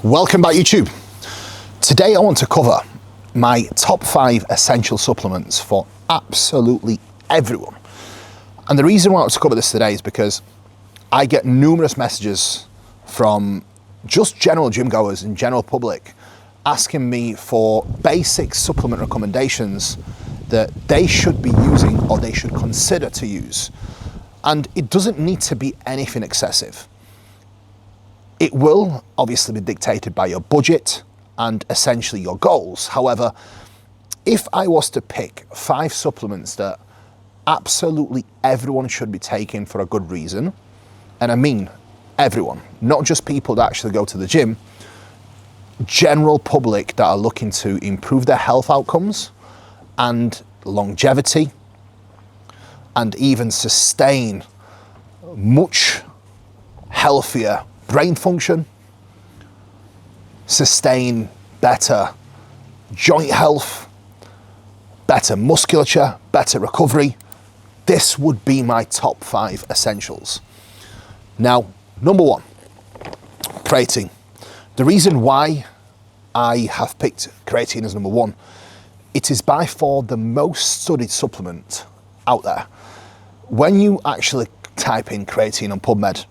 Welcome back, YouTube. Today I want to cover my top 5 essential supplements for absolutely everyone. And the reason why I want to cover this today is because I get numerous messages from just general gym goers and general public asking me for basic supplement recommendations that they should be using or they should consider to use. And it doesn't need to be anything excessive. It will obviously be dictated by your budget and essentially your goals. However, if I was to pick 5 supplements that absolutely everyone should be taking for a good reason, and I mean everyone, not just people that actually go to the gym, general public that are looking to improve their health outcomes and longevity and even sustain much healthier brain function, sustain better joint health, better musculature, better recovery. This would be my top 5 essentials. Now, number 1, creatine. The reason why I have picked creatine as number 1, it is by far the most studied supplement out there. When you actually type in creatine on PubMed,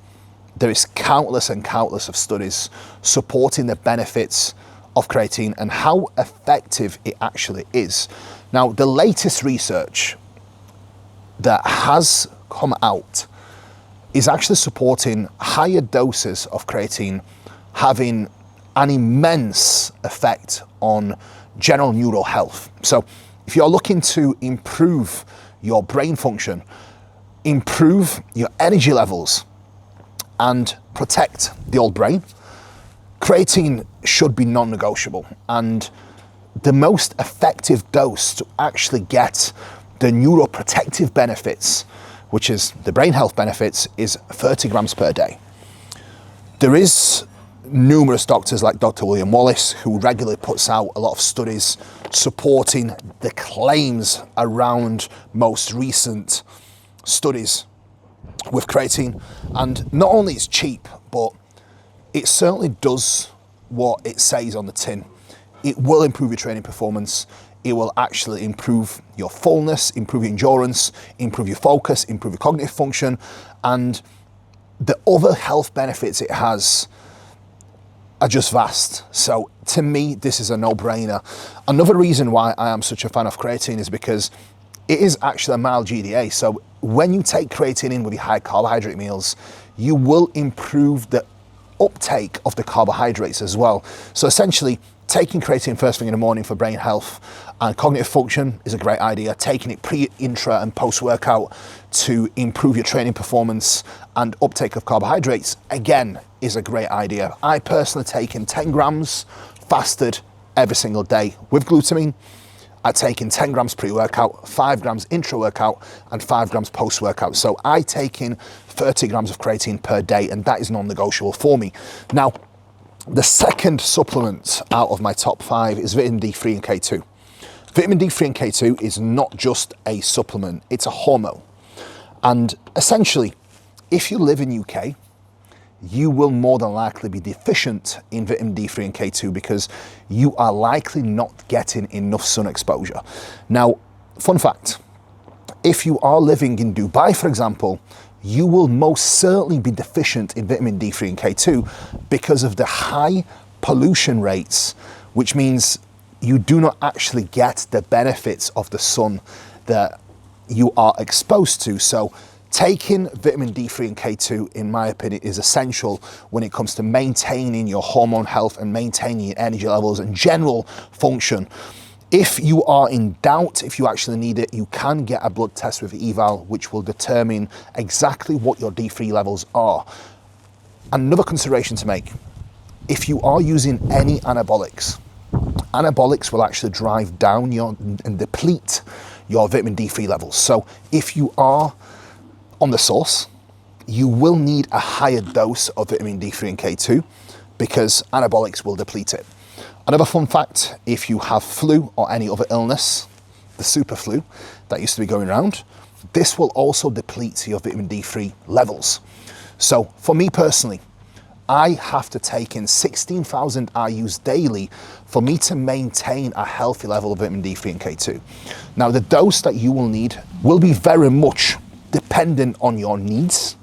there is countless and countless of studies supporting the benefits of creatine and how effective it actually is. Now, the latest research that has come out is actually supporting higher doses of creatine having an immense effect on general neural health. So if you're looking to improve your brain function, improve your energy levels, and protect the old brain, creatine should be non-negotiable. And the most effective dose to actually get the neuroprotective benefits, which is the brain health benefits, is 30 grams per day. There is numerous doctors like Dr. William Wallace who regularly puts out a lot of studies supporting the claims around most recent studies with creatine. And not only is it cheap, but it certainly does what it says on the tin. It will improve your training performance. It will actually improve your fullness, improve your endurance, improve your focus, improve your cognitive function, and the other health benefits it has are just vast. So to me, this is a no-brainer. Another reason why I am such a fan of creatine is because it is actually a mild GDA. So when you take creatine in with your high carbohydrate meals, you will improve the uptake of the carbohydrates as well. So essentially, taking creatine first thing in the morning for brain health and cognitive function is a great idea. Taking it pre, intra, and post-workout to improve your training performance and uptake of carbohydrates, again, is a great idea. I personally take in 10 grams fasted every single day with glutamine. I take in 10 grams pre-workout, 5 grams intra-workout, and 5 grams post-workout. So I take in 30 grams of creatine per day, and that is non-negotiable for me. Now, the second supplement out of my top 5 is vitamin D3 and K2. Vitamin D3 and K2 is not just a supplement, it's a hormone. And essentially, if you live in UK, you will more than likely be deficient in vitamin D3 and K2 because you are likely not getting enough sun exposure. Now, fun fact, if you are living in Dubai, for example, you will most certainly be deficient in vitamin D3 and K2 because of the high pollution rates, which means you do not actually get the benefits of the sun that you are exposed to. So taking vitamin D3 and K2, in my opinion, is essential when it comes to maintaining your hormone health and maintaining your energy levels and general function. If you are in doubt if you actually need it, you can get a blood test with eval, which will determine exactly what your D3 levels are. Another consideration to make, if you are using any anabolics, anabolics will actually drive down and deplete your vitamin D3 levels. So if you are on the source, you will need a higher dose of vitamin D3 and K2 because anabolics will deplete it. Another fun fact, if you have flu or any other illness, the super flu that used to be going around, this will also deplete your vitamin D3 levels. So for me personally, I have to take in 16,000 IUs daily for me to maintain a healthy level of vitamin D3 and K2. Now, the dose that you will need will be very much dependent on your needs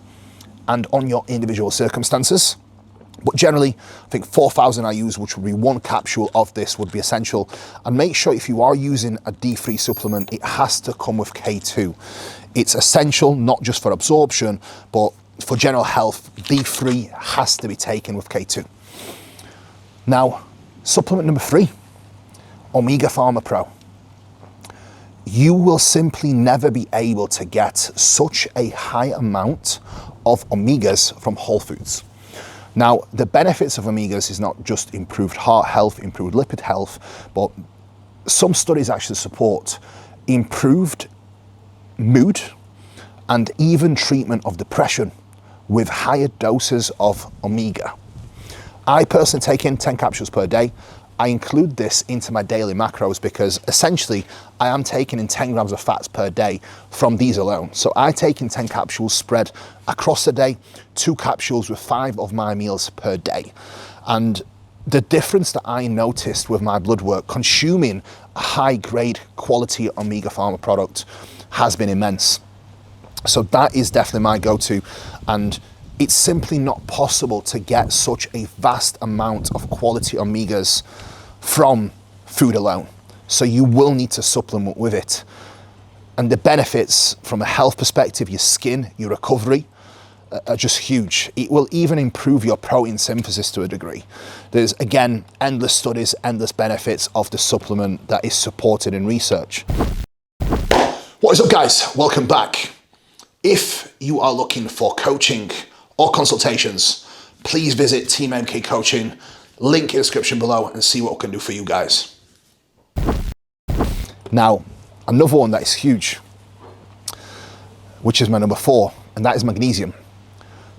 and on your individual circumstances. But generally, I think 4,000 IUs, which would be one capsule of this, would be essential. And make sure if you are using a D3 supplement, it has to come with K2. It's essential, not just for absorption, but for general health. D3 has to be taken with K2. Now, supplement number 3, Omega Pharma Pro. You will simply never be able to get such a high amount of omegas from whole foods. Now, the benefits of omegas is not just improved heart health, improved lipid health, but some studies actually support improved mood and even treatment of depression with higher doses of omega. I personally take in 10 capsules per day. I include this into my daily macros because essentially I am taking in 10 grams of fats per day from these alone. So I take in 10 capsules spread across the day, 2 capsules with 5 of my meals per day. And the difference that I noticed with my blood work consuming a high grade quality Omega Pharma product has been immense. So that is definitely my go-to, and it's simply not possible to get such a vast amount of quality omegas from food alone. So you will need to supplement with it. And the benefits from a health perspective, your skin, your recovery, are just huge. It will even improve your protein synthesis to a degree. There's, again, endless studies, endless benefits of the supplement that is supported in research. What is up, guys? Welcome back. If you are looking for coaching or consultations, please visit Team MK Coaching, link in the description below, and see what we can do for you guys. Now, another one that is huge, which is my number 4, and that is magnesium.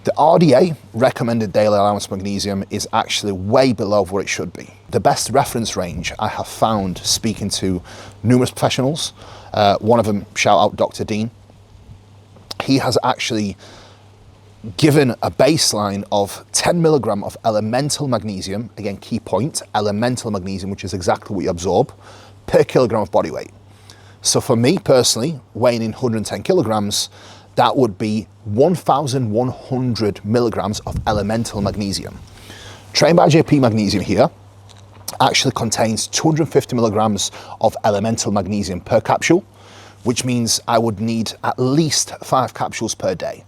The RDA, recommended daily allowance of magnesium, is actually way below what it should be. The best reference range I have found speaking to numerous professionals, one of them, shout out Dr. Dean, he has actually given a baseline of 10 milligram of elemental magnesium, again, key point, elemental magnesium, which is exactly what you absorb, per kilogram of body weight. So for me personally, weighing in 110 kilograms, that would be 1,100 milligrams of elemental magnesium. Trained by JP Magnesium here actually contains 250 milligrams of elemental magnesium per capsule, which means I would need at least 5 capsules per day.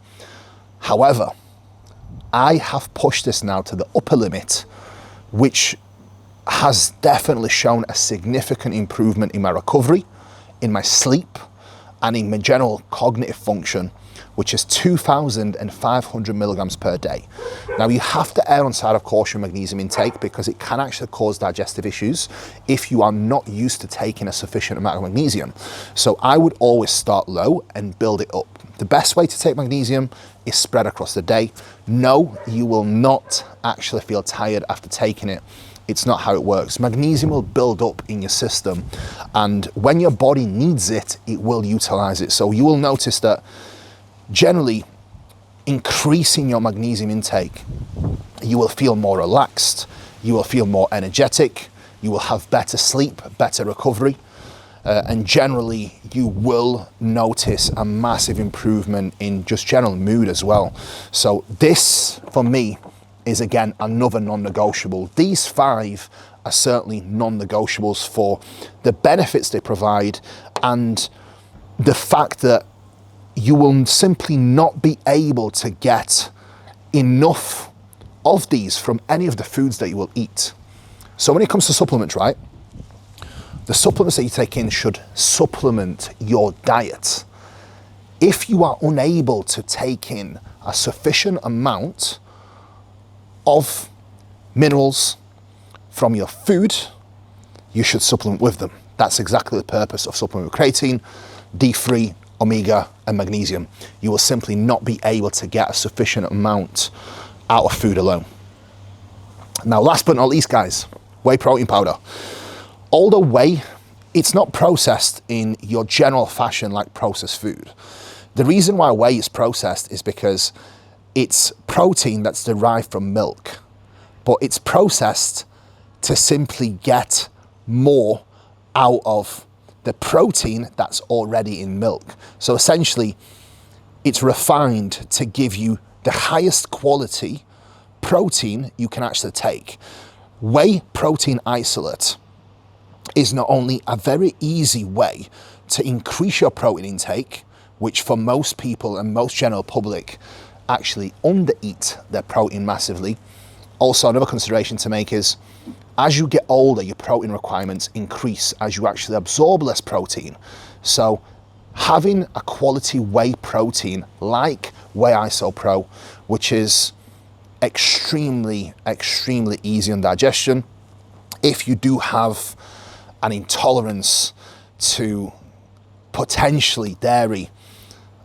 However, I have pushed this now to the upper limit, which has definitely shown a significant improvement in my recovery, in my sleep, and in my general cognitive function, which is 2,500 milligrams per day. Now, you have to err on the side of caution magnesium intake because it can actually cause digestive issues if you are not used to taking a sufficient amount of magnesium. So I would always start low and build it up. The best way to take magnesium is spread across the day. No, you will not actually feel tired after taking it. It's not how it works. Magnesium will build up in your system, and when your body needs it, it will utilize it. So you will notice that generally increasing your magnesium intake, you will feel more relaxed, you will feel more energetic, you will have better sleep, better recovery, and generally you will notice a massive improvement in just general mood as well. So this, for me, is again another non-negotiable. These 5 are certainly non-negotiables for the benefits they provide and the fact that you will simply not be able to get enough of these from any of the foods that you will eat. So when it comes to supplements, right, the supplements that you take in should supplement your diet. If you are unable to take in a sufficient amount of minerals from your food, you should supplement with them. That's exactly the purpose of supplement with creatine, D3, omega, and magnesium. You will simply not be able to get a sufficient amount out of food alone. Now, last but not least, guys, whey protein powder. Although whey, it's not processed in your general fashion like processed food. The reason why whey is processed is because It's protein that's derived from milk, but it's processed to simply get more out of the protein that's already in milk. So essentially, it's refined to give you the highest quality protein you can actually take. Whey protein isolate is not only a very easy way to increase your protein intake, which for most people and most general public actually undereat their protein massively. Also, another consideration to make is, as you get older, your protein requirements increase as you actually absorb less protein. So having a quality whey protein like Whey Iso Pro, which is extremely easy on digestion, if you do have an intolerance to potentially dairy,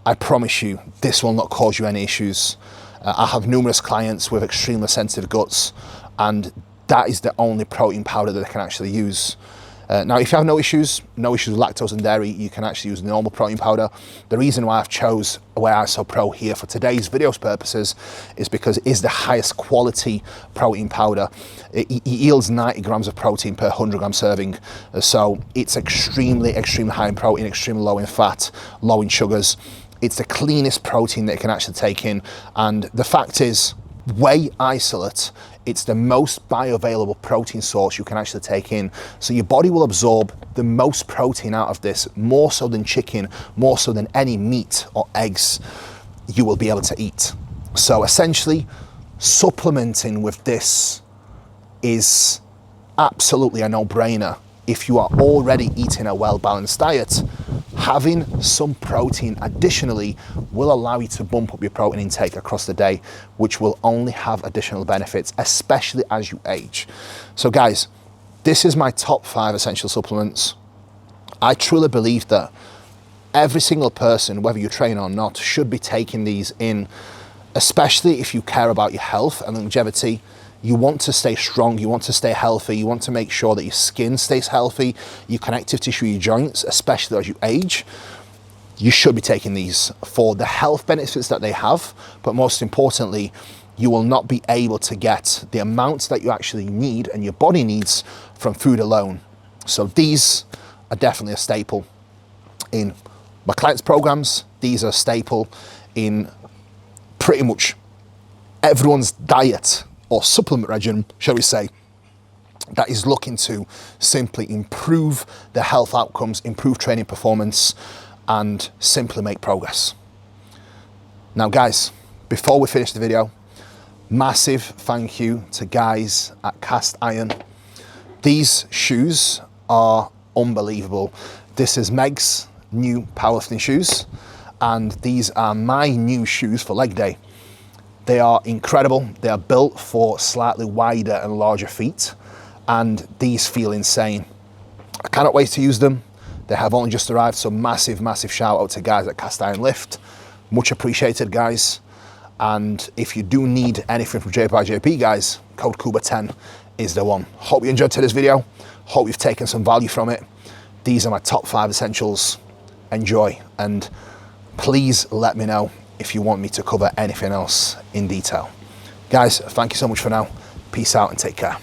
I promise you this will not cause you any issues. I have numerous clients with extremely sensitive guts, and that is the only protein powder that they can actually use. Now, if you have no issues with lactose and dairy, you can actually use the normal protein powder. The reason why I've chose Whey Iso Pro here for today's video's purposes is because it is the highest quality protein powder. It yields 90 grams of protein per 100 gram serving. So it's extremely high in protein, extremely low in fat, low in sugars. It's the cleanest protein that you can actually take in. And the fact is, whey isolate, it's the most bioavailable protein source you can actually take in. So your body will absorb the most protein out of this, more so than chicken, more so than any meat or eggs you will be able to eat. So essentially, supplementing with this is absolutely a no-brainer. If you are already eating a well-balanced diet, having some protein additionally will allow you to bump up your protein intake across the day, which will only have additional benefits, especially as you age. So guys, this is my top 5 essential supplements. I truly believe that every single person, whether you train or not, should be taking these in, especially if you care about your health and longevity. You want to stay strong, you want to stay healthy, you want to make sure that your skin stays healthy, your connective tissue, your joints, especially as you age. You should be taking these for the health benefits that they have, but most importantly, you will not be able to get the amounts that you actually need and your body needs from food alone. So these are definitely a staple in my clients' programs. These are a staple in pretty much everyone's diet or supplement regimen, shall we say, that is looking to simply improve their health outcomes, improve training performance, and simply make progress. Now guys, before we finish the video, massive thank you to guys at Cast Iron. These shoes are unbelievable. This is Meg's new powerlifting shoes, and these are my new shoes for leg day. They are incredible. They are built for slightly wider and larger feet, and these feel insane. I cannot wait to use them. They have only just arrived, so massive shout out to guys at Cast Iron Lift. Much appreciated, guys. And if you do need anything from JP guys, code Kuba10 is the one. Hope you enjoyed today's video. Hope you've taken some value from it. These are my top 5 essentials. Enjoy, and please let me know if you want me to cover anything else in detail. Guys, thank you so much for now. Peace out and take care.